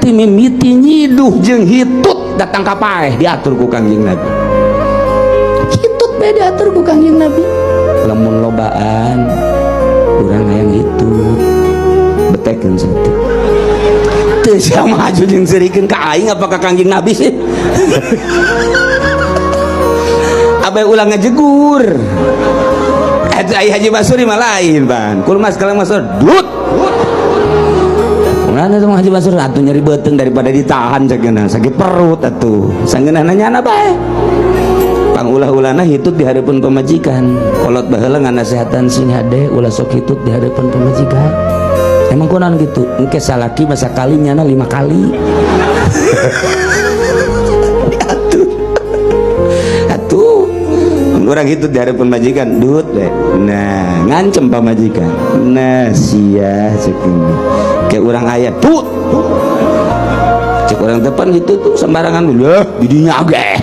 berarti mimiti nyiduh jeung hitut datang ka paeh diatur ku Kangjeng Nabi. Hitut bae diatur ku Kangjeng Nabi. Lamun lobaan urang hayang hitut betekeun satu. Teu sia maju jeung serikeun ka aing apa ka Kangjeng Nabi sih. Abai ulang ngejegur. Haji Basuri mah lain ban. Kul mas kalau masuk dut. Mana tuh Haji Basuri atuh nyeri beuteung daripada ditahan sageuna sakit perut atuh. Sangeunana nyana bae. Pangulah-ulana hitut di hareupeun pamajikan. Kolot baheula nganasehatan sing hade ulah sok hitut di hareupeun pamajikan. Emang kunaon gitu? Engke salaki masa kali nyana 5 kali. Atuh orang itu di hadapan majikan dut deh. Nah ngancem pamajikan. Nah sia segini kayak orang ayat tut cek orang depan gitu tuh sembarangan dulu didinya agak